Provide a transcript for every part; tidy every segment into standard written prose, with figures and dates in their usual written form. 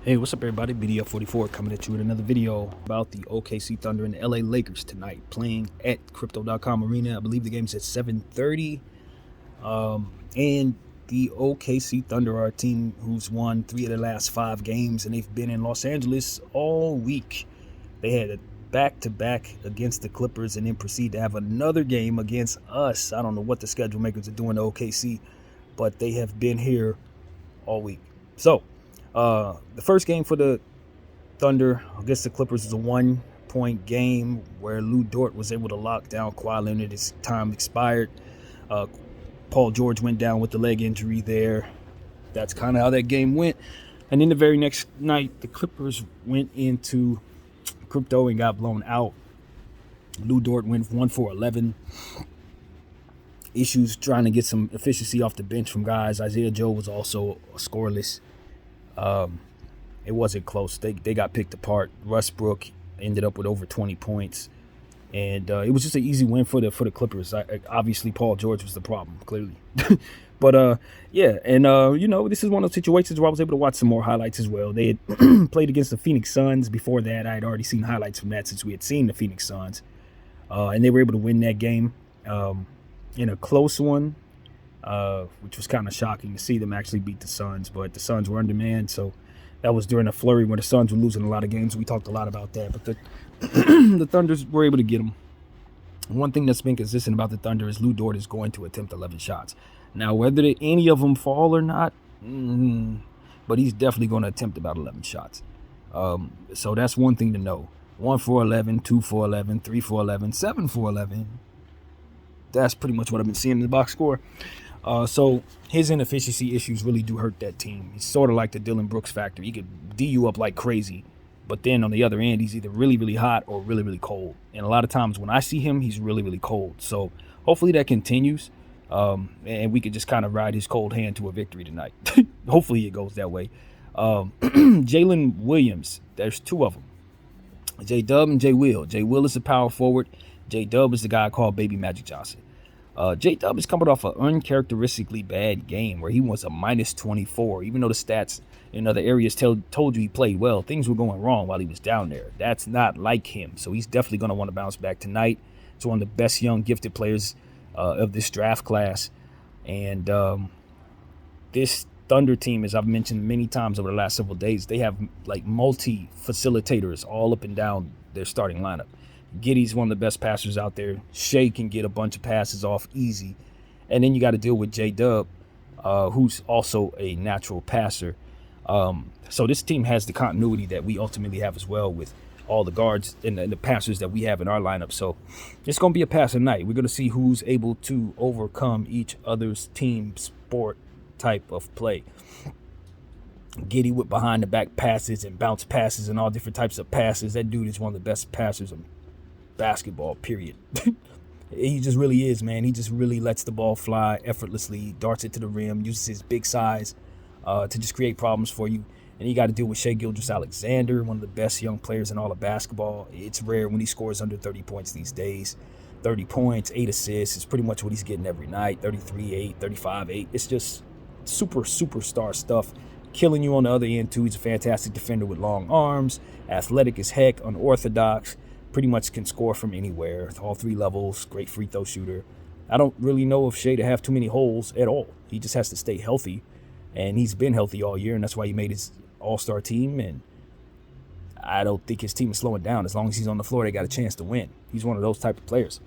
Hey, what's up, everybody? BDF44 coming at you with another video about the OKC Thunder and the LA Lakers tonight, playing at Crypto.com Arena. I believe the game's at 7:30. And the OKC Thunder are a team who's won 3 of their last 5 games, and they've been in Los Angeles all week. They had a back-to-back against the Clippers and then proceed to have another game against us. I don't know what the schedule makers are doing to OKC, but they have been here all week. So, the first game for the Thunder against the Clippers was a 1-point game where Lou Dort was able to lock down Kawhi Leonard. His time expired. Paul George went down with the leg injury there. That's kind of how that game went. And then the very next night, the Clippers went into Crypto and got blown out. Lou Dort went 1 for 11. Issues trying to get some efficiency off the bench from guys. Isaiah Joe was also scoreless. It wasn't close. They got picked apart. Westbrook ended up with over 20 points, and it was just an easy win for the Clippers. Obviously, Paul George was the problem, clearly. But yeah, and this is one of those situations where I was able to watch some more highlights as well. They had played against the Phoenix Suns. Before that, I had already seen highlights from that since we had seen the Phoenix Suns, and they were able to win that game in a close one. Which was kind of shocking to see them actually beat the Suns, but the Suns were undermanned, so that was during a flurry where the Suns were losing a lot of games. We talked a lot about that, but the Thunders were able to get them. One thing that's been consistent about the Thunder is Lou Dort is going to attempt 11 shots. Now, whether any of them fall or not, but he's definitely going to attempt about 11 shots. So that's one thing to know. 1 for 11, 2 for 11, 3 for 11, 7 for 11. That's pretty much what I've been seeing in the box score. So his inefficiency issues really do hurt that team. He's sort of like the Dylan Brooks factor. He could D you up like crazy, but then on the other end, he's either really, really hot or really, really cold. And a lot of times when I see him, he's really, really cold. So hopefully that continues, and we could just kind of ride his cold hand to a victory tonight. Hopefully it goes that way. Jalen Williams, there's 2 of them. J-Dub and J-Will. J-Will is the power forward. J-Dub is the guy called Baby Magic Johnson. J-Dub is coming off an uncharacteristically bad game where he was a minus 24. Even though the stats in other areas told you he played well, things were going wrong while he was down there. That's not like him. So he's definitely going to want to bounce back tonight. He's one of the best young gifted players of this draft class. And this Thunder team, as I've mentioned many times over the last several days, they have like multi-facilitators all up and down their starting lineup. Giddey's one of the best passers out there. Shea can get a bunch of passes off easy. And then you got to deal with J-Dub, who's also a natural passer. So this team has the continuity that we ultimately have as well with all the guards and the passers that we have in our lineup. So it's going to be a passing night. We're going to see who's able to overcome each other's team sport type of play. Giddey with behind the back passes and bounce passes and all different types of passes. That dude is one of the best passers in basketball, period. He just really is, man. He just really lets the ball fly effortlessly, darts it to the rim, uses his big size to just create problems for you. And you got to deal with Shai Gilgeous-Alexander, one of the best young players in all of basketball. It's rare when he scores under 30 points these days. 30 points, 8 assists is pretty much what he's getting every night. 33, 8, 35, 8. It's just superstar stuff. Killing you on the other end, too. He's a fantastic defender with long arms, athletic as heck, unorthodox. Pretty much can score from anywhere, all 3 levels, great free throw shooter. I don't really know if Shai to have too many holes at all. He just has to stay healthy, and he's been healthy all year, and that's why he made his all-star team, and I don't think his team is slowing down. As long as he's on the floor, they got a chance to win. He's one of those type of players.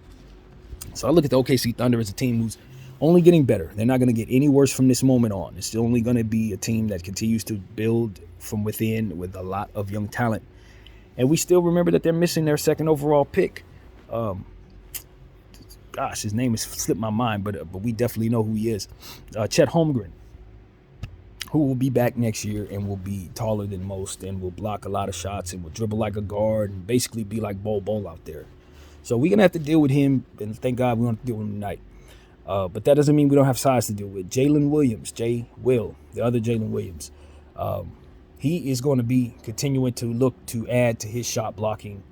So I look at the OKC Thunder as a team who's only getting better. They're not going to get any worse from this moment on. It's only going to be a team that continues to build from within with a lot of young talent. And we still remember that they're missing their 2nd overall pick. His name has slipped my mind, but we definitely know who he is. Chet Holmgren, who will be back next year and will be taller than most and will block a lot of shots and will dribble like a guard and basically be like Bol out there. So we're going to have to deal with him, and thank God we don't have to deal with him tonight. But that doesn't mean we don't have size to deal with. Jalen Williams, J-Will, the other Jalen Williams. He is going to be continuing to look to add to his shot blocking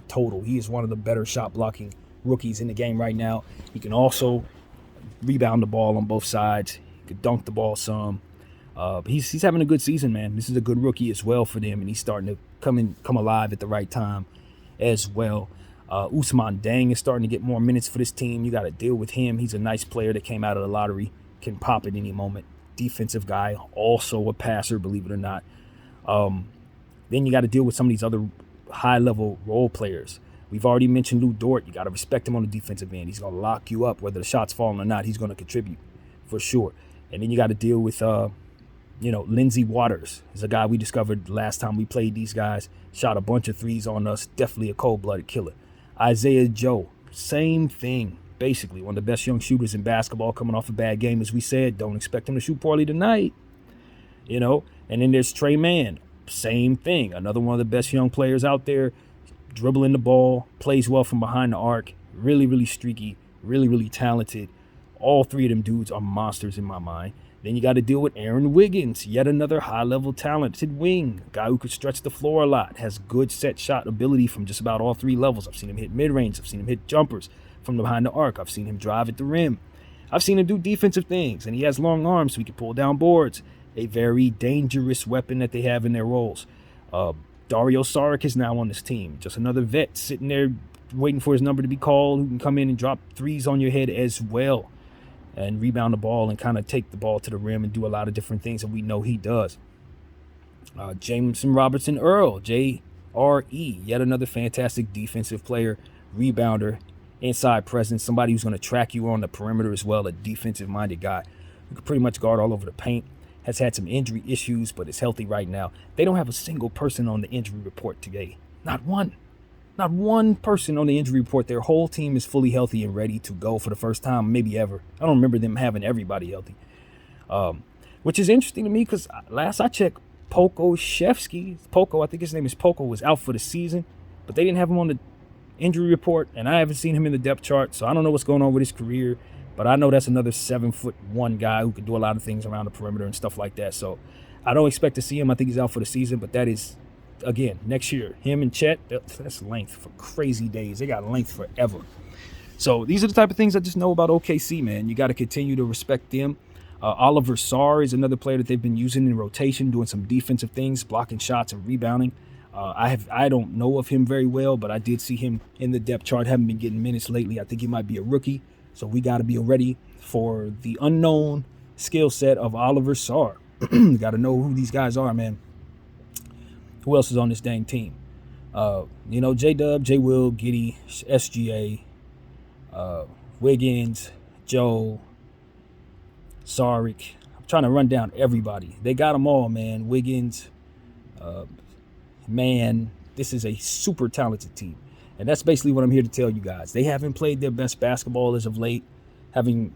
total. He is one of the better shot blocking rookies in the game right now. He can also rebound the ball on both sides. He can dunk the ball some. He's having a good season, man. This is a good rookie as well for them, and he's starting to come alive at the right time as well. Ousmane Deng is starting to get more minutes for this team. You got to deal with him. He's a nice player that came out of the lottery, can pop at any moment. Defensive guy, also a passer, believe it or not. Then you got to deal with some of these other high-level role players. We've already mentioned Lou Dort. You got to respect him on the defensive end. He's going to lock you up. Whether the shot's falling or not, he's going to contribute for sure. And then you got to deal with, Lindsey Waters is a guy we discovered last time we played these guys. Shot a bunch of threes on us. Definitely a cold-blooded killer. Isaiah Joe, same thing. Basically, one of the best young shooters in basketball, coming off a bad game, as we said. Don't expect him to shoot poorly tonight. And then there's Trey Mann. Same thing. Another one of the best young players out there. Dribbling the ball, plays well from behind the arc, really, really streaky, really, really talented. All three of them dudes are monsters in my mind. Then you got to deal with Aaron Wiggins, yet another high-level talented wing, a guy who could stretch the floor a lot, has good set shot ability from just about all three levels. I've seen him hit mid-range. I've seen him hit jumpers from behind the arc. I've seen him drive at the rim. I've seen him do defensive things, and he has long arms so he can pull down boards. A very dangerous weapon that they have in their roles. Dario Saric is now on this team. Just another vet sitting there waiting for his number to be called, who can come in and drop threes on your head as well and rebound the ball and kind of take the ball to the rim and do a lot of different things that we know he does. Jameson Robertson Earl, JRE, yet another fantastic defensive player, rebounder, inside presence, somebody who's going to track you on the perimeter as well, a defensive-minded guy who can pretty much guard all over the paint. Has had some injury issues, but is healthy right now. They don't have a single person on the injury report today. Not one. Not one person on the injury report. Their whole team is fully healthy and ready to go for the first time, maybe ever. I don't remember them having everybody healthy. Which is interesting to me because last I checked, I think his name is Poco, was out for the season, but they didn't have him on the injury report, and I haven't seen him in the depth chart, so I don't know what's going on with his career. But I know that's another 7'1" guy who can do a lot of things around the perimeter and stuff like that. So I don't expect to see him. I think he's out for the season. But that is, again, next year. Him and Chet, that's length for crazy days. They got length forever. So these are the type of things I just know about OKC, man. You got to continue to respect them. Oliver Sarr is another player that they've been using in rotation, doing some defensive things, blocking shots and rebounding. I don't know of him very well, but I did see him in the depth chart. Haven't been getting minutes lately. I think he might be a rookie. So we got to be ready for the unknown skill set of Oliver Sarr. Got to know who these guys are, man. Who else is on this dang team? J-Dub, J-Will, Giddey, SGA, Wiggins, Joe, Saric. I'm trying to run down everybody. They got them all, man. Wiggins, man, this is a super talented team. And that's basically what I'm here to tell you guys. They haven't played their best basketball as of late, having,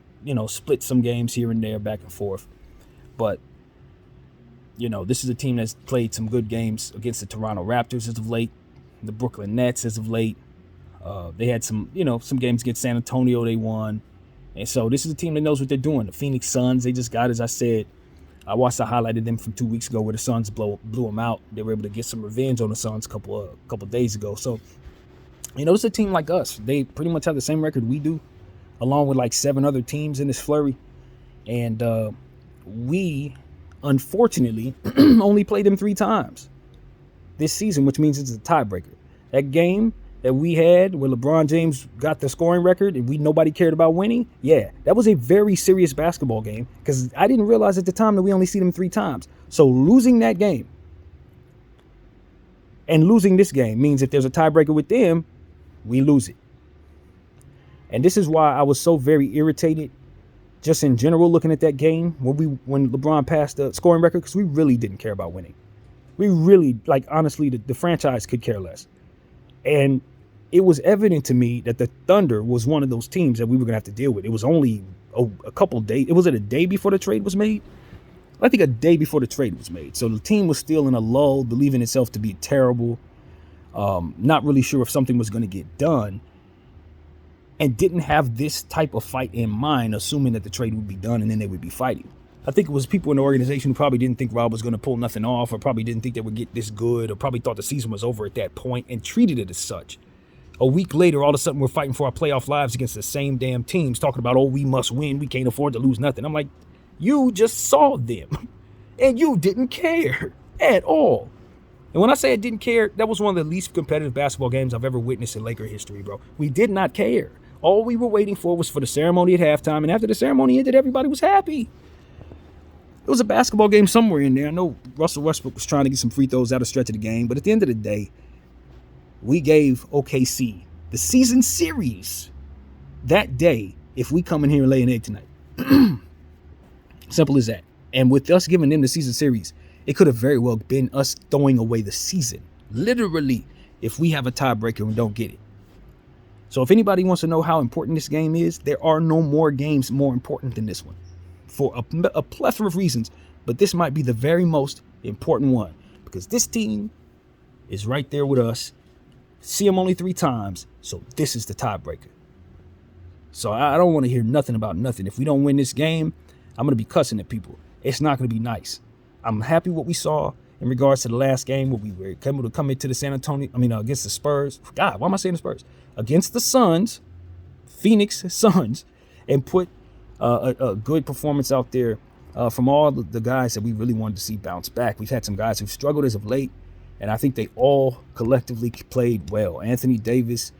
split some games here and there back and forth. But, this is a team that's played some good games against the Toronto Raptors as of late, the Brooklyn Nets as of late. They had some games against San Antonio they won. And so this is a team that knows what they're doing. The Phoenix Suns, they just got, as I said, I watched the highlight of them from 2 weeks ago where the Suns blew them out. They were able to get some revenge on the Suns a couple days ago. So, it's a team like us. They pretty much have the same record we do, along with like 7 other teams in this flurry. And we, unfortunately, only played them 3 times this season, which means it's a tiebreaker. That game that we had where LeBron James got the scoring record and nobody cared about winning, yeah, that was a very serious basketball game because I didn't realize at the time that we only see them 3 times. So losing that game and losing this game means if there's a tiebreaker with them, we lose it. And this is why I was so very irritated just in general looking at that game when LeBron passed the scoring record, because we really didn't care about winning. We really, honestly, the franchise could care less. And it was evident to me that the Thunder was one of those teams that we were going to have to deal with. It was only a couple days. Was it a day before the trade was made? I think a day before the trade was made. So the team was still in a lull, believing itself to be terrible. Not really sure if something was going to get done, and didn't have this type of fight in mind, assuming that the trade would be done and then they would be fighting. I think it was people in the organization who probably didn't think Rob was going to pull nothing off, or probably didn't think they would get this good, or probably thought the season was over at that point and treated it as such. A week later, all of a sudden, we're fighting for our playoff lives against the same damn teams, talking about, we must win, we can't afford to lose nothing. I'm like, you just saw them. And you didn't care at all. And when I say I didn't care, that was one of the least competitive basketball games I've ever witnessed in Laker history, bro. We did not care. All we were waiting for was for the ceremony at halftime. And after the ceremony ended, everybody was happy. It was a basketball game somewhere in there. I know Russell Westbrook was trying to get some free throws out of stretch of the game. But at the end of the day, we gave OKC the season series that day if we come in here and lay an egg tonight. Simple as that. And with us giving them the season series, it could have very well been us throwing away the season. Literally, if we have a tiebreaker and don't get it. So if anybody wants to know how important this game is, there are no more games more important than this one. For a plethora of reasons. But this might be the very most important one. Because this team is right there with us. See them only 3 times. So this is the tiebreaker. So I don't want to hear nothing about nothing. If we don't win this game, I'm going to be cussing at people. It's not going to be nice. I'm happy what we saw in regards to the last game where we were able to come into the against the Spurs. God, why am I saying the Spurs? Against the Suns, Phoenix Suns, and put a good performance out there from all the guys that we really wanted to see bounce back. We've had some guys who've struggled as of late, and I think they all collectively played well. Anthony Davis,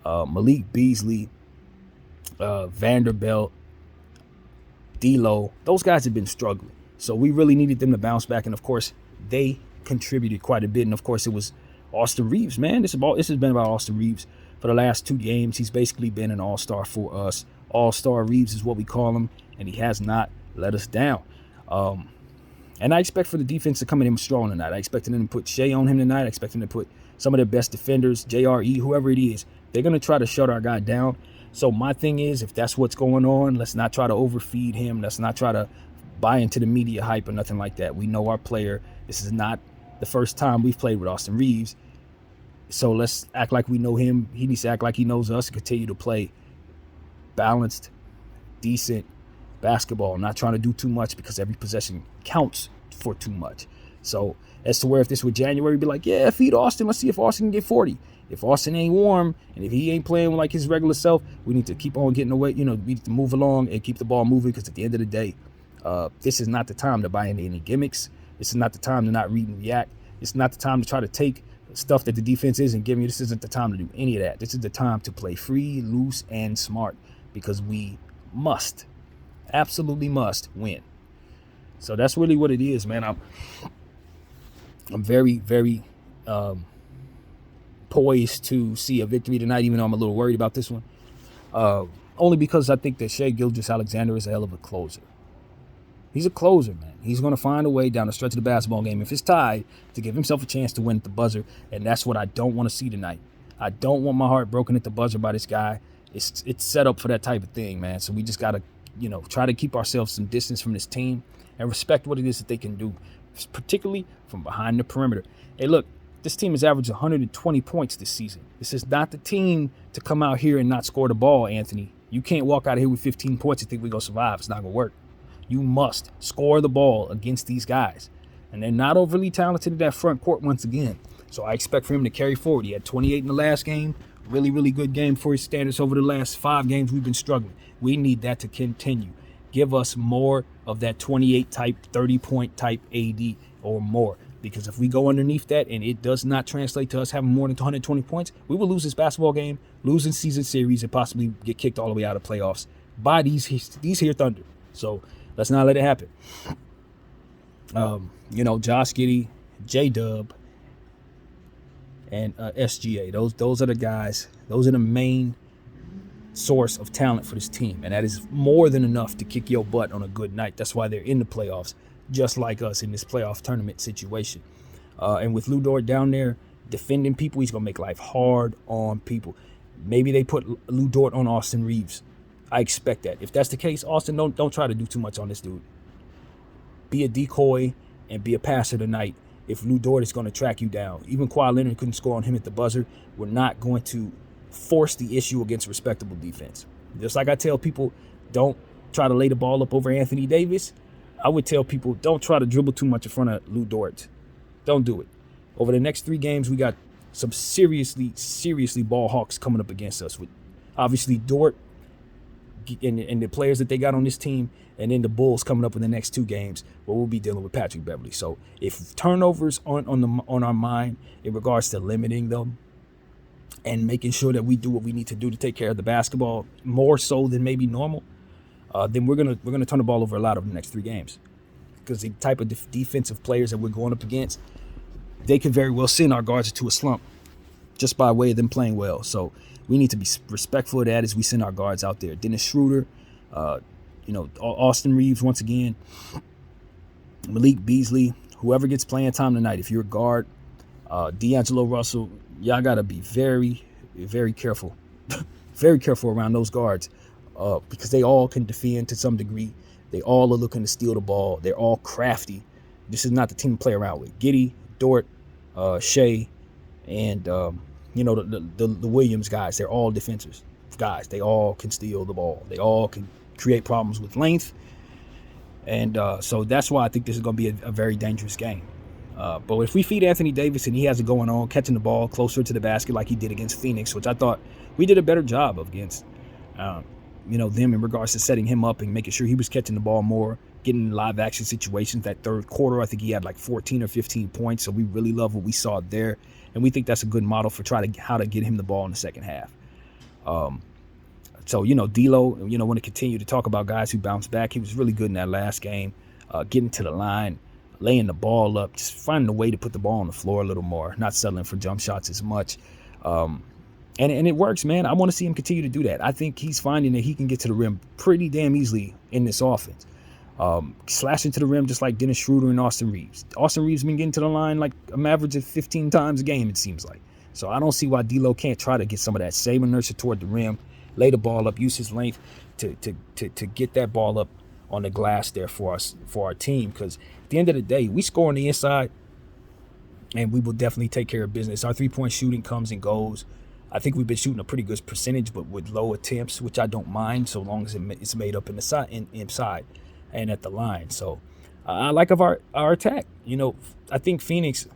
Malik Beasley, Vanderbilt, D'Lo, those guys have been struggling. So we really needed them to bounce back. And, of course, they contributed quite a bit. And, of course, it was Austin Reeves, man. This has been about Austin Reeves for the last 2 games. He's basically been an all-star for us. All-star Reeves is what we call him, and he has not let us down. And I expect for the defense to come in strong tonight. I expect them to put Shea on him tonight. I expect them to put some of their best defenders, JRE, whoever it is. They're going to try to shut our guy down. So my thing is, if that's what's going on, let's not try to overfeed him. Let's not try to buy into the media hype or nothing like that. We know our player. This is not the first time we've played with Austin Reeves. So let's act like we know him. He needs to act like he knows us and continue to play balanced, decent basketball. Not trying to do too much because every possession counts for too much. So as to where if this were January, be like, yeah, feed Austin. Let's see if Austin can get 40. If Austin ain't warm and if he ain't playing like his regular self, we need to keep on getting away. We need to move along and keep the ball moving because at the end of the day, this is not the time to buy into any gimmicks. This is not the time to not read and react. It's not the time to try to take stuff that the defense isn't giving you. This isn't the time to do any of that. This is the time to play free, loose, and smart because we must, absolutely must win. So that's really what it is, man. I'm very, very poised to see a victory tonight, even though I'm a little worried about this one. Only because I think that Shai Gilgeous-Alexander is a hell of a closer. He's a closer, man. He's going to find a way down the stretch of the basketball game, if it's tied, to give himself a chance to win at the buzzer, and that's what I don't want to see tonight. I don't want my heart broken at the buzzer by this guy. It's set up for that type of thing, man. So we just got to, try to keep ourselves some distance from this team and respect what it is that they can do, particularly from behind the perimeter. Hey, look, this team has averaged 120 points this season. This is not the team to come out here and not score the ball, Anthony. You can't walk out of here with 15 points and think we're going to survive. It's not going to work. You must score the ball against these guys. And they're not overly talented at that front court once again. So I expect for him to carry forward. He had 28 in the last game. Really, really good game for his standards over the last 5 games we've been struggling. We need that to continue. Give us more of that 28 type, 30-point type AD or more. Because if we go underneath that and it does not translate to us having more than 120 points, we will lose this basketball game, lose in season series, and possibly get kicked all the way out of playoffs by these here Thunder. So let's not let it happen. Josh Giddey, J-Dub, and SGA. Those are the guys. Those are the main source of talent for this team. And that is more than enough to kick your butt on a good night. That's why they're in the playoffs, just like us in this playoff tournament situation. And with Lu Dort down there defending people, he's going to make life hard on people. Maybe they put Lu Dort on Austin Reeves. I expect that. If that's the case, Austin, don't try to do too much on this dude. Be a decoy and be a passer tonight if Lu Dort is going to track you down. Even Kawhi Leonard couldn't score on him at the buzzer. We're not going to force the issue against respectable defense. Just like I tell people, don't try to lay the ball up over Anthony Davis. I would tell people, don't try to dribble too much in front of Lu Dort. Don't do it. Over the next 3 games, we got some seriously ball hawks coming up against us. With obviously Dort and the players that they got on this team, and then the Bulls coming up in the next 2 games, where we'll be dealing with Patrick Beverley. So if turnovers on our mind in regards to limiting them and making sure that we do what we need to do to take care of the basketball more so than maybe normal, then we're gonna turn the ball over a lot over the next 3 games, because the type of defensive players that we're going up against, they could very well send our guards into a slump just by way of them playing well. So we need to be respectful of that as we send our guards out there. Dennis Schroeder, Austin Reeves once again, Malik Beasley, whoever gets playing time tonight. If you're a guard, D'Angelo Russell, y'all gotta be very, very careful, very careful around those guards, because they all can defend to some degree. They all are looking to steal the ball. They're all crafty. This is not the team to play around with. Giddey, Dort, Shea, and the Williams guys. They're all defensive guys. They all can steal the ball. They all can create problems with length. And so that's why I think this is going to be a very dangerous game. But if we feed Anthony Davis and he has it going on, catching the ball closer to the basket like he did against Phoenix, which I thought we did a better job of against them in regards to setting him up and making sure he was catching the ball more, getting live action situations. That third quarter, I think he had like 14 or 15 points. So we really love what we saw there. And we think that's a good model for how to get him the ball in the second half. So, D'Lo, want to continue to talk about guys who bounce back. He was really good in that last game, getting to the line, laying the ball up, just finding a way to put the ball on the floor a little more, not settling for jump shots as much. And it works, man. I want to see him continue to do that. I think he's finding that he can get to the rim pretty damn easily in this offense. Slashing to the rim just like Dennis Schroeder and Austin Reeves. Austin Reeves been getting to the line like an average of 15 times a game, it seems like. So I don't see why D'Lo can't try to get some of that same inertia toward the rim, lay the ball up, use his length to get that ball up on the glass there for us, for our team. Because at the end of the day, we score on the inside, and we will definitely take care of business. Our 3-point shooting comes and goes. I think we've been shooting a pretty good percentage, but with low attempts, which I don't mind so long as it's made up inside and at the line. So I like our attack. I think Phoenix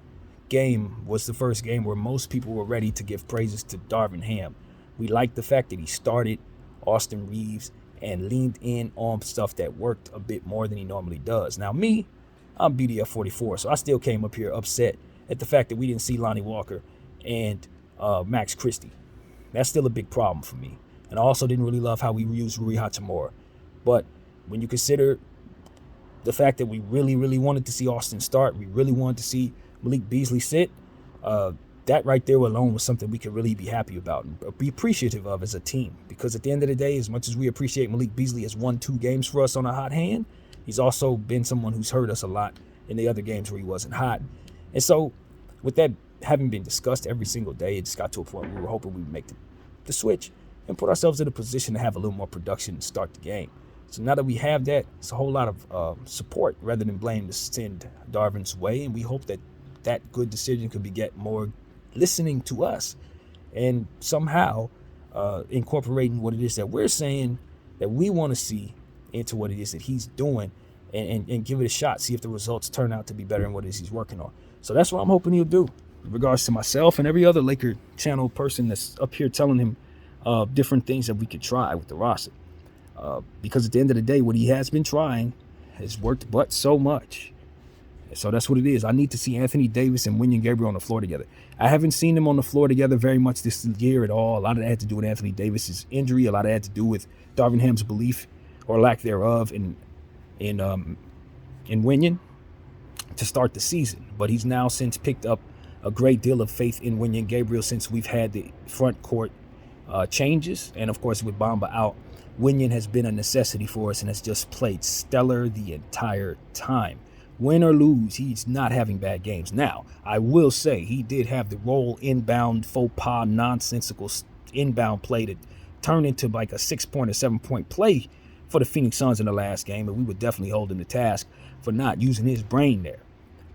game was the first game where most people were ready to give praises to Darvin Ham. We liked the fact that he started Austin Reeves and leaned in on stuff that worked a bit more than he normally does. Now me, I'm BDF 44, so I still came up here upset at the fact that we didn't see Lonnie Walker and Max Christie. That's still a big problem for me. And I also didn't really love how we used Rui Hachimura. But when you consider the fact that we really, really wanted to see Austin start, we really wanted to see Malik Beasley sit, that right there alone was something we could really be happy about and be appreciative of as a team. Because at the end of the day, as much as we appreciate Malik Beasley has won 2 games for us on a hot hand, he's also been someone who's hurt us a lot in the other games where he wasn't hot. And so with that having been discussed every single day, it just got to a point where we were hoping we would make the switch and put ourselves in a position to have a little more production and start the game. So now that we have that, it's a whole lot of support rather than blame to send Darvin's way. And we hope that that good decision could get more listening to us and somehow incorporating what it is that we're saying that we want to see into what it is that he's doing and give it a shot, see if the results turn out to be better than what it is he's working on. So that's what I'm hoping he'll do in regards to myself and every other Laker channel person that's up here telling him different things that we could try with the roster. Because at the end of the day, what he has been trying has worked but so much. So that's what it is. I need to see Anthony Davis and Wenyen Gabriel on the floor together. I haven't seen them on the floor together very much this year at all. A lot of that had to do with Anthony Davis's injury. A lot of that had to do with Darvin Ham's belief or lack thereof in Wenyen to start the season. But he's now since picked up a great deal of faith in Wenyen Gabriel since we've had the front court changes. And of course, with Bamba out, Wenyen has been a necessity for us and has just played stellar the entire time. Win or lose, he's not having bad games. Now, I will say he did have the roll inbound faux pas nonsensical inbound play that turned into like a 6-point or 7-point play for the Phoenix Suns in the last game, and we would definitely hold him to task for not using his brain there.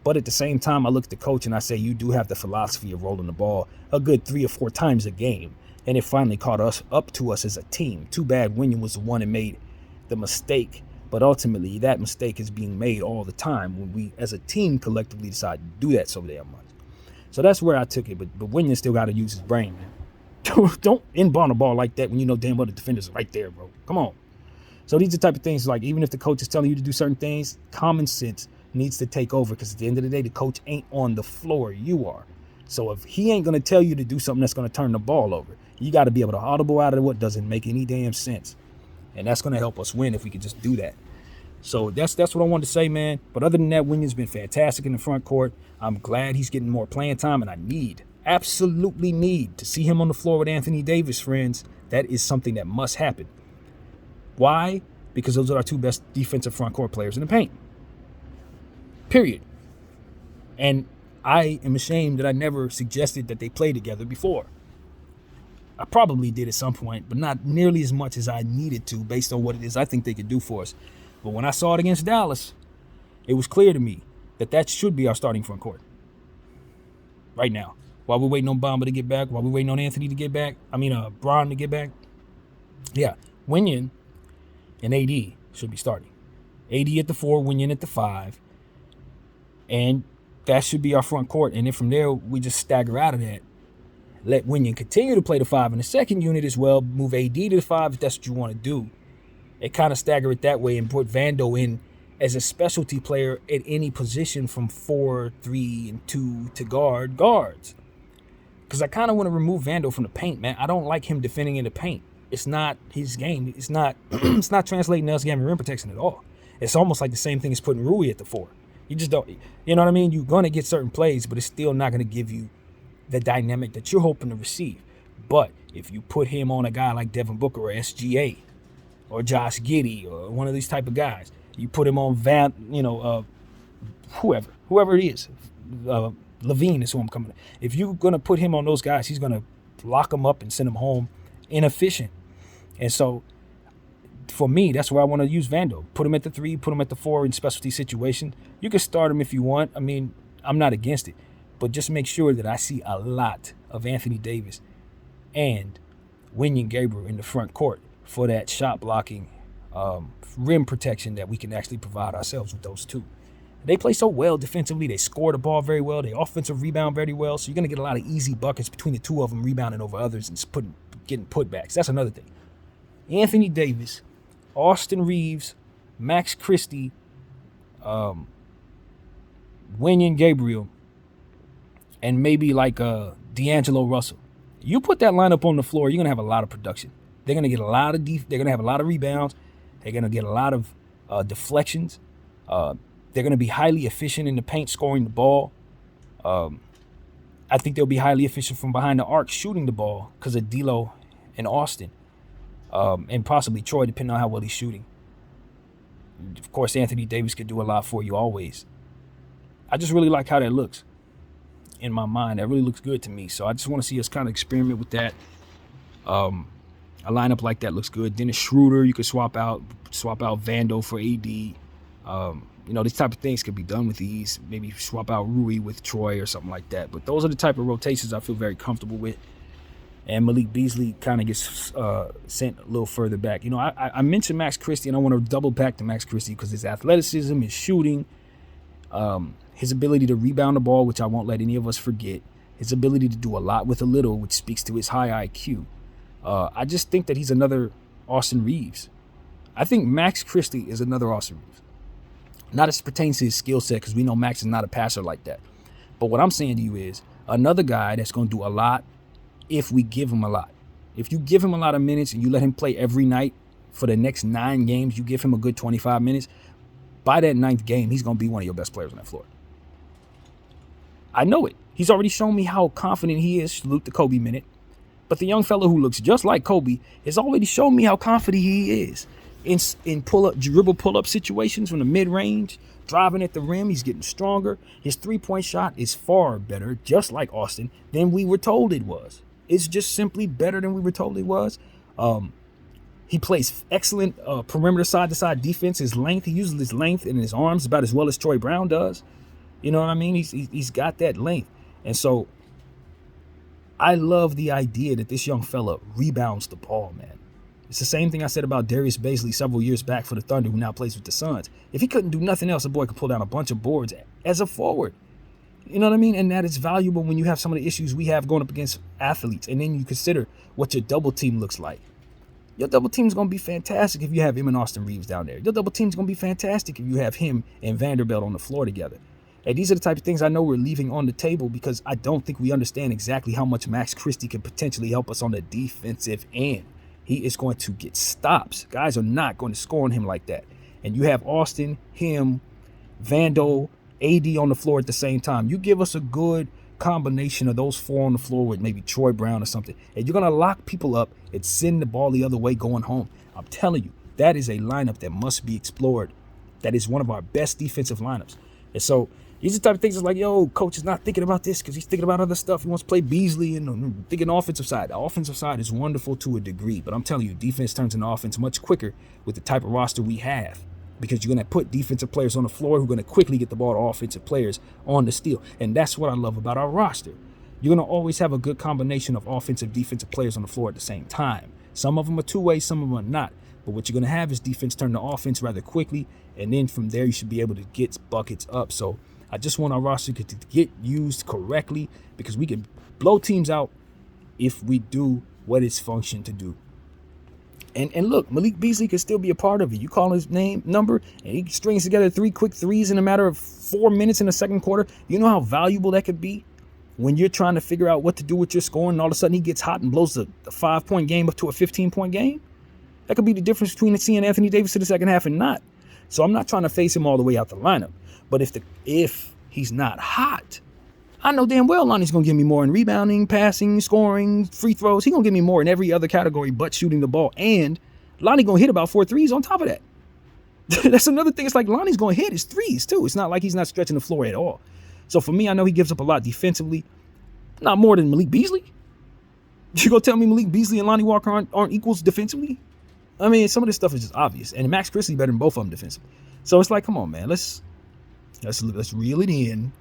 But at the same time, I look at the coach and I say, you do have the philosophy of rolling the ball a good 3 or 4 times a game. And it finally caught us up to us as a team. Too bad Wenyen was the one that made the mistake. But ultimately, that mistake is being made all the time when we, as a team, collectively decide to do that so damn much. So that's where I took it. But Wenyen still got to use his brain, man. Don't inbound a ball like that when you know damn well the defenders are right there, bro. Come on. So these are the type of things, like, even if the coach is telling you to do certain things, common sense needs to take over, because at the end of the day, the coach ain't on the floor. You are. So if he ain't going to tell you to do something that's going to turn the ball over, you got to be able to audible out of what doesn't make any damn sense. And that's going to help us win if we can just do that. So that's what I wanted to say, man. But other than that, Winyon's been fantastic in the front court. I'm glad he's getting more playing time, and I absolutely need to see him on the floor with Anthony Davis, friends. That is something that must happen. Why? Because those are our two best defensive front court players in the paint. Period. And I am ashamed that I never suggested that they play together before. I probably did at some point, but not nearly as much as I needed to based on what it is I think they could do for us. But when I saw it against Dallas, it was clear to me that should be our starting front court right now. While we're waiting on Bamba to get back, while we're waiting on Anthony to get back, Bron to get back. Yeah, Winyon and AD should be starting. AD at the 4, Winyon at the 5. And that should be our front court. And then from there, we just stagger out of that. Let Winyon continue to play the 5 in the second unit as well. Move AD to the 5 if that's what you want to do. And kind of stagger it that way and put Vando in as a specialty player at any position from 4, 3, and 2 to guards. Because I kind of want to remove Vando from the paint, man. I don't like him defending in the paint. It's not his game. It's not it's not translating to us getting rim protection at all. It's almost like the same thing as putting Rui at the 4. You just don't, you know what I mean? You're going to get certain plays, but it's still not going to give you the dynamic that you're hoping to receive. But if you put him on a guy like Devin Booker or SGA or Josh Giddey or one of these type of guys, you put him on whoever it is, Levine is who I'm coming to. If you're going to put him on those guys, he's going to lock them up and send them home inefficient. And so for me, that's where I want to use Vando. Put him at the 3, put him at the 4 in specialty situation. You can start him if you want. I mean, I'm not against it. But just make sure that I see a lot of Anthony Davis and Wenyen Gabriel in the front court for that shot blocking, rim protection that we can actually provide ourselves with those two. They play so well defensively. They score the ball very well. They offensive rebound very well. So you're going to get a lot of easy buckets between the two of them rebounding over others and getting putbacks. That's another thing. Anthony Davis, Austin Reeves, Max Christie, Wenyen Gabriel, and maybe like D'Angelo Russell. You put that lineup on the floor, you're going to have a lot of production. They're going to get a lot of they're going to have a lot of rebounds. They're going to get a lot of deflections. They're going to be highly efficient in the paint scoring the ball. I think they'll be highly efficient from behind the arc shooting the ball because of D'Lo and Austin. And possibly Troy, depending on how well he's shooting. Of course, Anthony Davis could do a lot for you always. I just really like how that looks in my mind. That really looks good to me. So I just want to see us kind of experiment with that. A lineup like that looks good. Dennis Schroeder, you could swap out Vando for AD. These type of things could be done with ease. Maybe swap out Rui with Troy or something like that. But those are the type of rotations I feel very comfortable with. And Malik Beasley kind of gets sent a little further back. I mentioned Max Christie, and I want to double back to Max Christie because his athleticism, his shooting, his ability to rebound the ball, which I won't let any of us forget, his ability to do a lot with a little, which speaks to his high IQ. I just think that he's another Austin Reeves. I think Max Christie is another Austin Reeves. Not as pertains to his skill set, because we know Max is not a passer like that. But what I'm saying to you is another guy that's going to do a lot if we give him a lot. If you give him a lot of minutes and you let him play every night for the next 9 games, you give him a good 25 minutes, by that 9th game, he's going to be one of your best players on that floor. I know it. He's already shown me how confident he is. Salute the Kobe minute. But the young fellow who looks just like Kobe has already shown me how confident he is. In dribble pull-up situations from the mid-range, driving at the rim, he's getting stronger. His three-point shot is far better, just like Austin, than we were told it was. It's just simply better than we were told it was. He plays excellent perimeter side-to-side defense. His length, he uses his length and his arms about as well as Troy Brown does. You know what I mean? He's got that length. And so I love the idea that this young fella rebounds the ball, man. It's the same thing I said about Darius Bazley several years back for the Thunder, who now plays with the Suns. If he couldn't do nothing else, the boy could pull down a bunch of boards as a forward. You know what I mean? And that is valuable when you have some of the issues we have going up against athletes. And then you consider what your double team looks like. Your double team's going to be fantastic if you have him and Austin Reeves down there. Your double team's going to be fantastic if you have him and Vanderbilt on the floor together. And these are the type of things I know we're leaving on the table because I don't think we understand exactly how much Max Christie can potentially help us on the defensive end. He is going to get stops. Guys are not going to score on him like that. And you have Austin, him, Vando, AD on the floor at the same time. You give us a good combination of those four on the floor with maybe Troy Brown or something, and you're going to lock people up and send the ball the other way going home. I'm telling you, that is a lineup that must be explored. That is one of our best defensive lineups. And so these are the type of things that's like, yo, coach is not thinking about this because he's thinking about other stuff. He wants to play Beasley and thinking offensive side. The offensive side is wonderful to a degree, but I'm telling you, defense turns into offense much quicker with the type of roster we have because you're going to put defensive players on the floor who are going to quickly get the ball to offensive players on the steal. And that's what I love about our roster. You're going to always have a good combination of offensive, defensive players on the floor at the same time. Some of them are two-way, some of them are not. But what you're going to have is defense turn to offense rather quickly, and then from there you should be able to get buckets up. So I just want our roster to get used correctly because we can blow teams out if we do what it's functioned to do. And look, Malik Beasley can still be a part of it. You call his number, and he strings together 3 quick threes in a matter of 4 minutes in the second quarter. You know how valuable that could be when you're trying to figure out what to do with your scoring, and all of a sudden he gets hot and blows the 5-point game up to a 15-point game? That could be the difference between seeing Anthony Davis to the second half and not. So I'm not trying to face him all the way out the lineup. But if he's not hot, I know damn well Lonnie's going to give me more in rebounding, passing, scoring, free throws. He's going to give me more in every other category but shooting the ball. And Lonnie going to hit about 4 threes on top of that. That's another thing. It's like Lonnie's going to hit his threes too. It's not like he's not stretching the floor at all. So for me, I know he gives up a lot defensively. Not more than Malik Beasley. You going to tell me Malik Beasley and Lonnie Walker aren't equals defensively? I mean, some of this stuff is just obvious. And Max Christie better than both of them defensively. So it's like, come on, man. Let's reel it in.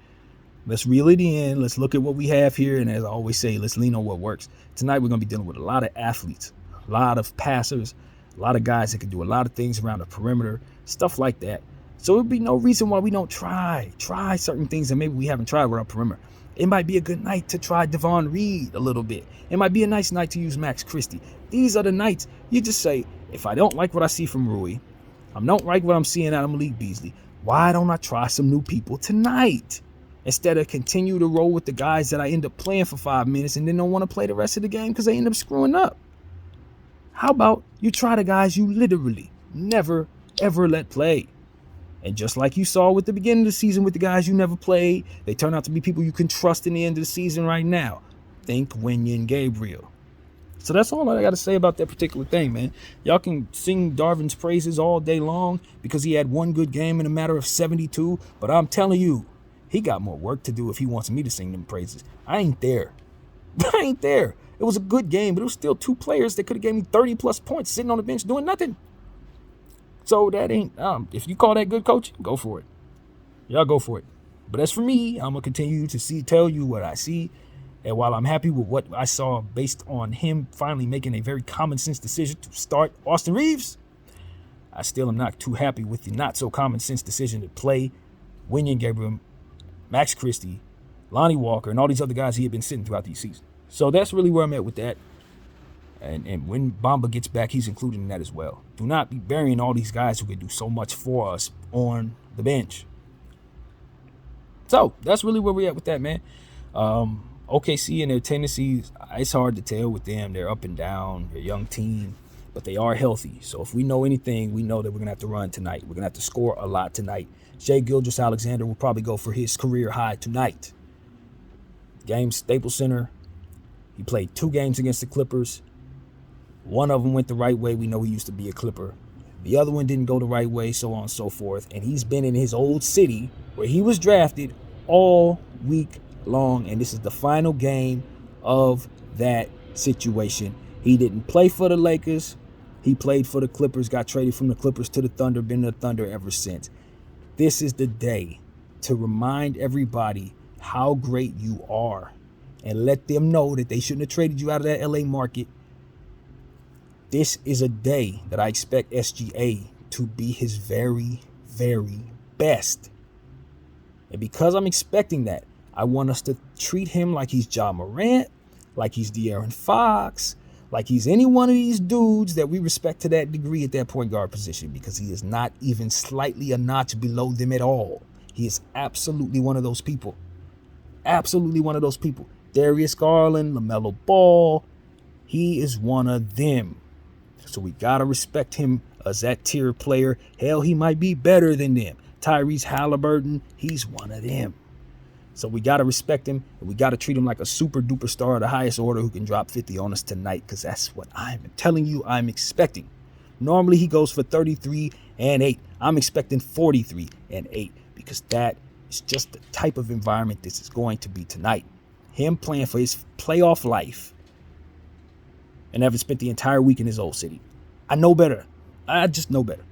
Let's reel it in. Let's look at what we have here. And as I always say, let's lean on what works. Tonight, we're going to be dealing with a lot of athletes, a lot of passers, a lot of guys that can do a lot of things around the perimeter, stuff like that. So there'd be no reason why we don't try certain things that maybe we haven't tried with our perimeter. It might be a good night to try Devon Reed a little bit. It might be a nice night to use Max Christie. These are the nights you just say, if I don't like what I see from Rui, I don't like what I'm seeing out of Malik Beasley, why don't I try some new people tonight? Instead of continue to roll with the guys that I end up playing for 5 minutes and then don't want to play the rest of the game because they end up screwing up. How about you try the guys you literally never, ever let play? And just like you saw with the beginning of the season with the guys you never played, they turn out to be people you can trust in the end of the season right now. Think Wenyen Gabriel. So that's all I got to say about that particular thing, man. Y'all can sing Darvin's praises all day long because he had one good game in a matter of 72. But I'm telling you, he got more work to do if he wants me to sing them praises. I ain't there. It was a good game, but it was still 2 players that could have gave me 30-plus points sitting on the bench doing nothing. So that ain't, if you call that good coach, go for it. Y'all go for it. But as for me, I'm going to continue to tell you what I see. And while I'm happy with what I saw based on him finally making a very common sense decision to start Austin Reeves, I still am not too happy with the not so common sense decision to play Wenyen Gabriel, Max Christie, Lonnie Walker, and all these other guys he had been sitting throughout these seasons. So that's really where I'm at with that. And when Bamba gets back, he's included in that as well. Do not be burying all these guys who can do so much for us on the bench. So that's really where we're at with that, man. OKC and their tendencies, it's hard to tell with them. They're up and down. They're a young team, but they are healthy. So if we know anything, we know that we're going to have to run tonight. We're going to have to score a lot tonight. Shai Gilgeous-Alexander will probably go for his career high tonight. Game Staples Center. He played 2 games against the Clippers. One of them went the right way. We know he used to be a Clipper. The other one didn't go the right way, so on and so forth. And he's been in his old city where he was drafted all week long. And this is the final game of that situation. He didn't play for the Lakers. He played for the Clippers, got traded from the Clippers to the Thunder, been the Thunder ever since. This is the day to remind everybody how great you are and let them know that they shouldn't have traded you out of that LA market. This is a day that I expect SGA to be his very, very best. And because I'm expecting that, I want us to treat him like he's Ja Morant, like he's De'Aaron Fox, like he's any one of these dudes that we respect to that degree at that point guard position, because he is not even slightly a notch below them at all. He is absolutely one of those people. Absolutely one of those people. Darius Garland, LaMelo Ball, he is one of them. So we got to respect him as that tier player. Hell, he might be better than them. Tyrese Halliburton, he's one of them. So we got to respect him, and we got to treat him like a super duper star of the highest order who can drop 50 on us tonight, because that's what I'm telling you I'm expecting. Normally he goes for 33 and 8. I'm expecting 43 and 8, because that is just the type of environment this is going to be tonight. Him playing for his playoff life and having spent the entire week in his old city. I know better. I just know better.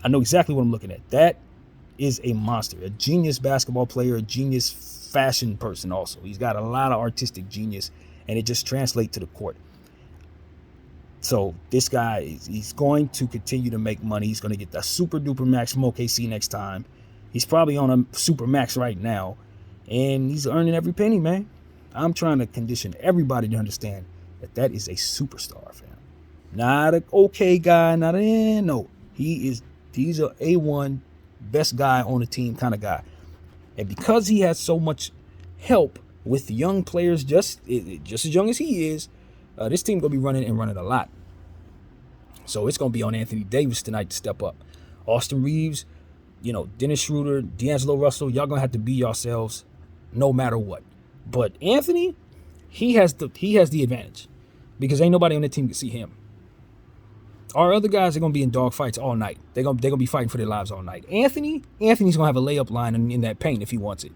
I know exactly what I'm looking at. That is a monster, a genius basketball player, a genius fashion person also. He's got a lot of artistic genius, and it just translates to the court. So this guy, he's going to continue to make money. He's going to get the super duper max from OKC next time. He's probably on a super max right now, and he's earning every penny, man. I'm trying to condition everybody to understand that is a superstar, fam. Not an okay guy, no. He's a A1 best guy on the team kind of guy. And because he has so much help with young players, just as young as he is, this team gonna be running a lot. So it's gonna be on Anthony Davis tonight to step up. Austin Reeves, Dennis Schroeder, D'Angelo Russell, y'all gonna have to be yourselves no matter what. But Anthony, he has the advantage, because ain't nobody on the team can see him. Our other guys are going to be in dog fights all night. They're going to be fighting for their lives all night. Anthony's going to have a layup line in that paint if he wants it.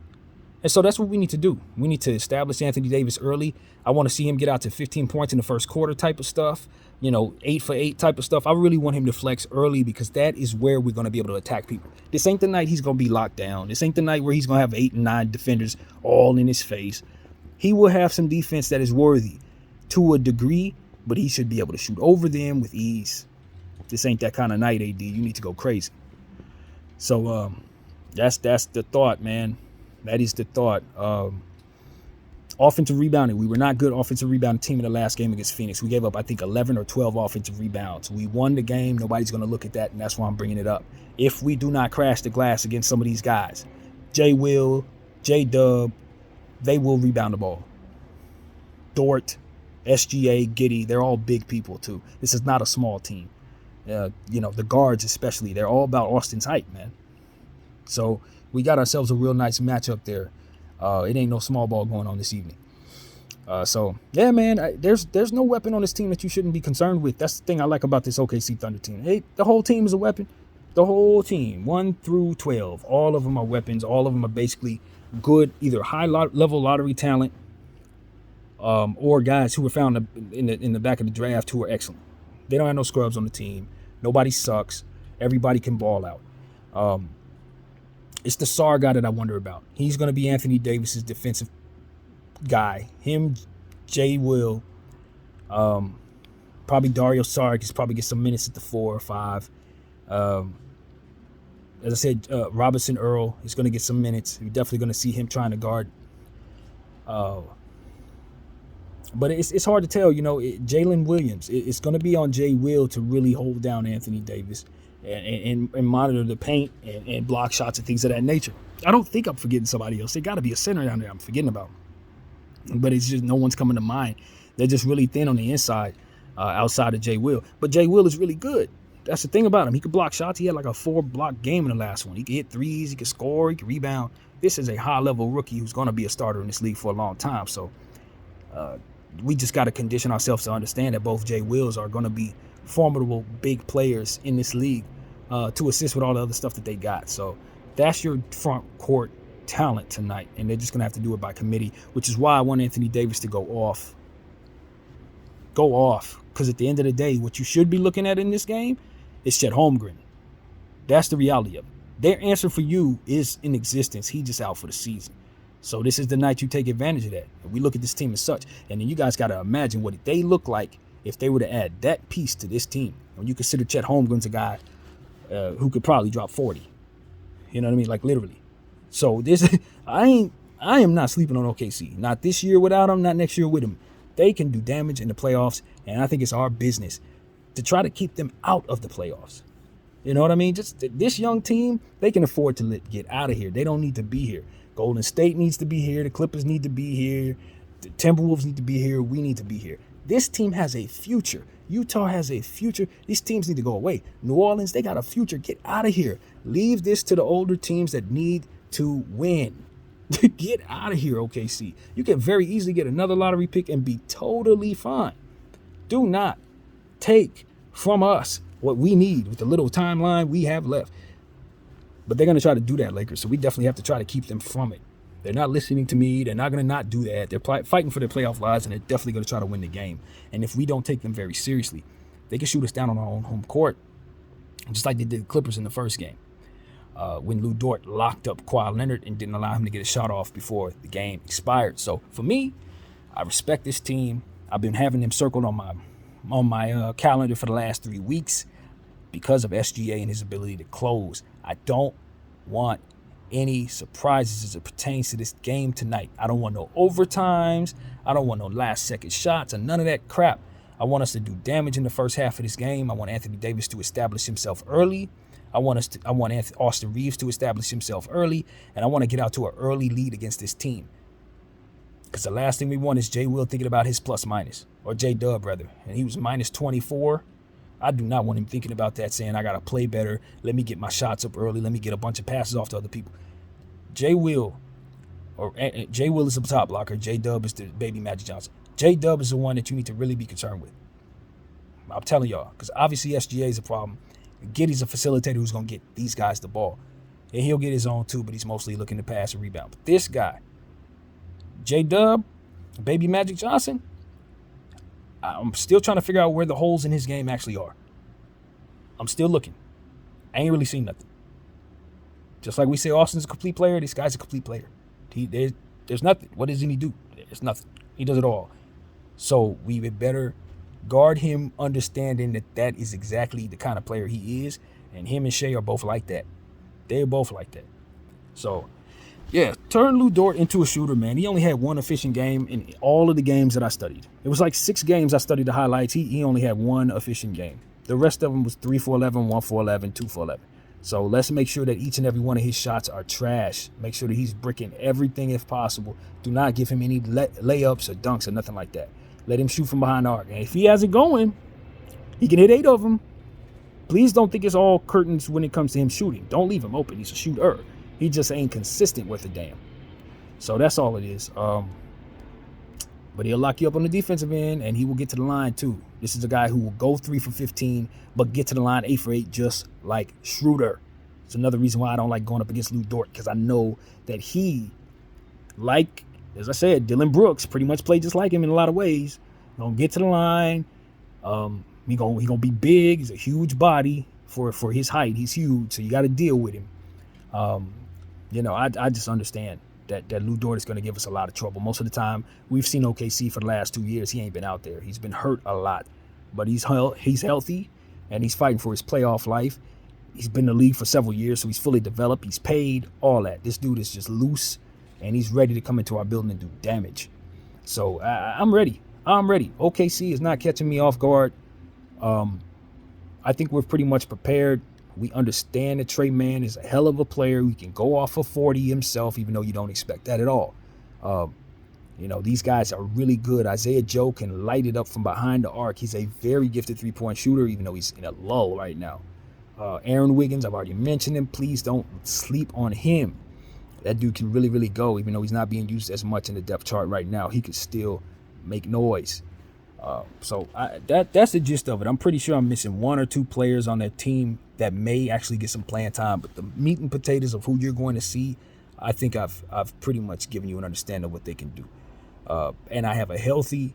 And so that's what we need to do. We need to establish Anthony Davis early. I want to see him get out to 15 points in the first quarter type of stuff, 8 for 8 type of stuff. I really want him to flex early, because that is where we're going to be able to attack people. This ain't the night he's going to be locked down. This ain't the night where he's going to have 8 and 9 defenders all in his face. He will have some defense that is worthy to a degree, but he should be able to shoot over them with ease. This ain't that kind of night, AD. You need to go crazy. So that's the thought, man. That is the thought. Offensive rebounding. We were not good offensive rebounding team in the last game against Phoenix. We gave up, I think, 11 or 12 offensive rebounds. We won the game. Nobody's going to look at that, and that's why I'm bringing it up. If we do not crash the glass against some of these guys, J-Will, J-Dub, they will rebound the ball. Dort, SGA, Giddey, they're all big people, too. This is not a small team. The guards especially, they're all about Austin's height, man. So we got ourselves a real nice matchup there. It ain't no small ball going on this evening. So yeah, man, there's no weapon on this team that you shouldn't be concerned with. That's the thing I like about this OKC Thunder team. Hey, the whole team is a weapon. The whole team, 1 through 12, all of them are weapons. All of them are basically good, either high level lottery talent, or guys who were found in the back of the draft who are excellent. They don't have no scrubs on the team. Nobody sucks. Everybody can ball out. It's the SAR guy that I wonder about. He's going to be Anthony Davis's defensive guy. Him, J-Will, probably Dario Saric is probably get some minutes at the 4 or 5. As I said, Robinson Earl is going to get some minutes. You're definitely going to see him trying to guard. But it's hard to tell, Jalen Williams. It's going to be on J-Will to really hold down Anthony Davis and monitor the paint and block shots and things of that nature. I don't think I'm forgetting somebody else. There got to be a center down there I'm forgetting about. But it's just no one's coming to mind. They're just really thin on the inside outside of J-Will. But J-Will is really good. That's the thing about him. He could block shots. He had like a 4-block game in the last one. He could hit threes. He could score. He could rebound. This is a high-level rookie who's going to be a starter in this league for a long time. So we just got to condition ourselves to understand that both J-Wills are going to be formidable big players in this league to assist with all the other stuff that they got. So that's your front court talent tonight, and they're just going to have to do it by committee, which is why I want Anthony Davis to go off. Go off, because at the end of the day, what you should be looking at in this game is Chet Holmgren. That's the reality of it. Their answer for you is in existence. He just out for the season. So this is the night you take advantage of that. And we look at this team as such. And then you guys got to imagine what they look like if they were to add that piece to this team. When you consider Chet Holmgren's a guy who could probably drop 40. You know what I mean? Like literally. So this, I am not sleeping on OKC. Not this year without him, not next year with him. they can do damage in the playoffs, and I think it's our business to try to keep them out of the playoffs. You know what I mean? Just this young team, they can afford to get out of here. They don't need to be here. Golden State needs to be here. The Clippers need to be here. The Timberwolves need to be here. We need to be here. This team has a future. Utah has a future. These teams need to go away. New Orleans, they got a future. Get out of here. Leave this to the older teams that need to win. Get out of here, OKC. You can very easily get another lottery pick and be totally fine. Do not take from us what we need with the little timeline we have left. But they're going to try to do that, Lakers. So we definitely have to try to keep them from it. They're not listening to me. They're not going to not do that. They're fighting for their playoff lives, and they're definitely going to try to win the game. And if we don't take them very seriously, they can shoot us down on our own home court, just like they did the Clippers in the first game. When Lou Dort locked up Kawhi Leonard and didn't allow him to get a shot off before the game expired. So for me, I respect this team. I've been having them circled on my calendar for the last 3 weeks because of SGA and his ability to close. I don't want any surprises as it pertains to this game tonight. I don't want no overtimes. I don't want no last second shots and none of that crap. I want us to do damage in the first half of this game. I want Anthony Davis to establish himself early. I want Austin Reeves to establish himself early, and I want to get out to an early lead against this team. Because the last thing we want is Jay Will thinking about his plus minus, or J Dub rather, and he was minus 24. I do not want him thinking about that, saying I got to play better. Let me get my shots up early. Let me get a bunch of passes off to other people. Jay Will is the top blocker. J Dub is the baby Magic Johnson. J Dub is the one that you need to really be concerned with. I'm telling y'all, because obviously SGA is a problem. Giddey's a facilitator who's going to get these guys the ball. And he'll get his own too, but he's mostly looking to pass and rebound. But this guy, J Dub, baby Magic Johnson, I'm still trying to figure out where the holes in his game actually are. I'm still looking. I ain't really seen nothing. Just like we say Austin's a complete player, this guy's a complete player. There's nothing. What doesn't he do? There's nothing. He does it all. So we would better guard him, understanding that is exactly the kind of player he is. And him and Shea are both like that. They're both like that. So, yeah, turn Lou Dort into a shooter, man. He only had one efficient game in all of the games that I studied. It was like 6 games I studied the highlights. He only had one efficient game. The rest of them was 3 for 11, 1 for 11, 2 for 11. So let's make sure that each and every one of his shots are trash. Make sure that he's bricking everything if possible. Do not give him any layups or dunks or nothing like that. Let him shoot from behind the arc. And if he has it going, he can hit 8 of them. Please don't think it's all curtains when it comes to him shooting. Don't leave him open. He's a shooter. He just ain't consistent with a damn. So that's all it is. But he'll lock you up on the defensive end, and he will get to the line too. This is a guy who will go 3 for 15, but get to the line 8 for 8, just like Schroeder. It's another reason why I don't like going up against Lou Dort, because I know that he, like, as I said, Dylan Brooks, pretty much played just like him in a lot of ways. Gonna get to the line. He gonna be big. He's a huge body for his height. He's huge, so you got to deal with him. I just understand that Lou Dort is going to give us a lot of trouble. Most of the time, we've seen OKC for the last 2 years. He ain't been out there. He's been hurt a lot. But he's healthy, and he's fighting for his playoff life. He's been in the league for several years, so he's fully developed. He's paid, all that. This dude is just loose, and he's ready to come into our building and do damage. So I'm ready. OKC is not catching me off guard. I think we're pretty much prepared. We understand that Trey Mann is a hell of a player. He can go off for 40 himself, even though you don't expect that at all. These guys are really good. Isaiah Joe can light it up from behind the arc. He's a very gifted three-point shooter, even though he's in a lull right now. Aaron Wiggins, I've already mentioned him. Please don't sleep on him. That dude can really, really go, even though he's not being used as much in the depth chart right now. He could still make noise. That's the gist of it. I'm pretty sure I'm missing 1 or 2 players on that team that may actually get some playing time. But the meat and potatoes of who you're going to see, I think I've pretty much given you an understanding of what they can do. And I have a healthy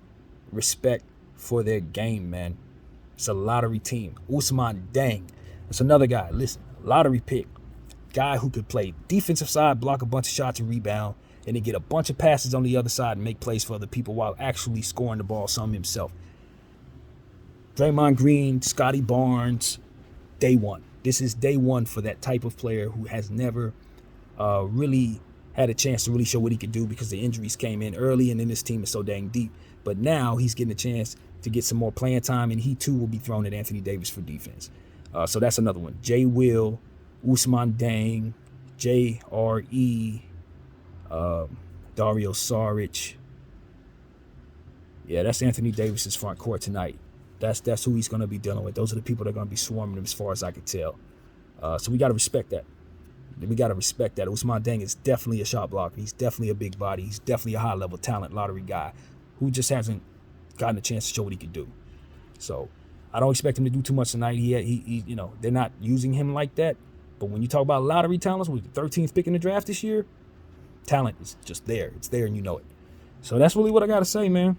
respect for their game, man. It's a lottery team. Ousmane Dieng. That's another guy. Listen, lottery pick. Guy who could play defensive side, block a bunch of shots and rebound, and then get a bunch of passes on the other side and make plays for other people while actually scoring the ball some himself. Draymond Green, Scotty Barnes, day one. This is day one for that type of player who has never really had a chance to really show what he could do because the injuries came in early and then this team is so dang deep. But now he's getting a chance to get some more playing time, and he too will be thrown at Anthony Davis for defense. So that's another one. Jay Will, Ousmane Dang, J.R.E., Dario Saric. Yeah, that's Anthony Davis's front court tonight. That's who he's going to be dealing with. Those are the people that are going to be swarming him as far as I could tell. So we got to respect that. Ousmane Dang is definitely a shot blocker. He's definitely a big body. He's definitely a high-level talent lottery guy who just hasn't gotten a chance to show what he could do. So I don't expect him to do too much tonight. He they're not using him like that. But when you talk about lottery talents, with the 13th pick in the draft this year, talent is just there. It's there and you know it. So that's really what I got to say, man.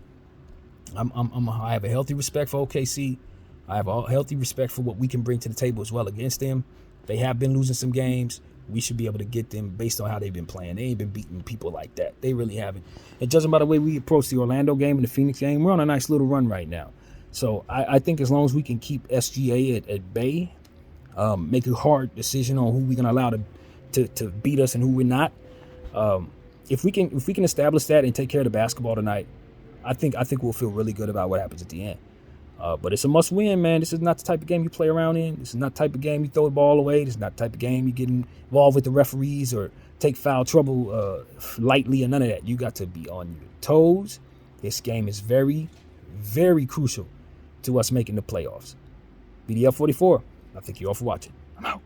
I have a healthy respect for OKC. I have a healthy respect for what we can bring to the table as well against them. They have been losing some games. We should be able to get them based on how they've been playing. They ain't been beating people like that. They really haven't. And judging by the way we approach the Orlando game and the Phoenix game, we're on a nice little run right now. So I think as long as we can keep SGA at bay, make a hard decision on who we're going to allow to beat us and who we're not. If we can establish that and take care of the basketball tonight, I think we'll feel really good about what happens at the end. But it's a must-win, man. This is not the type of game you play around in. This is not the type of game you throw the ball away. This is not the type of game you get involved with the referees or take foul trouble lightly or none of that. You got to be on your toes. This game is very, very crucial to us making the playoffs. BDF 44, I thank you all for watching. I'm out.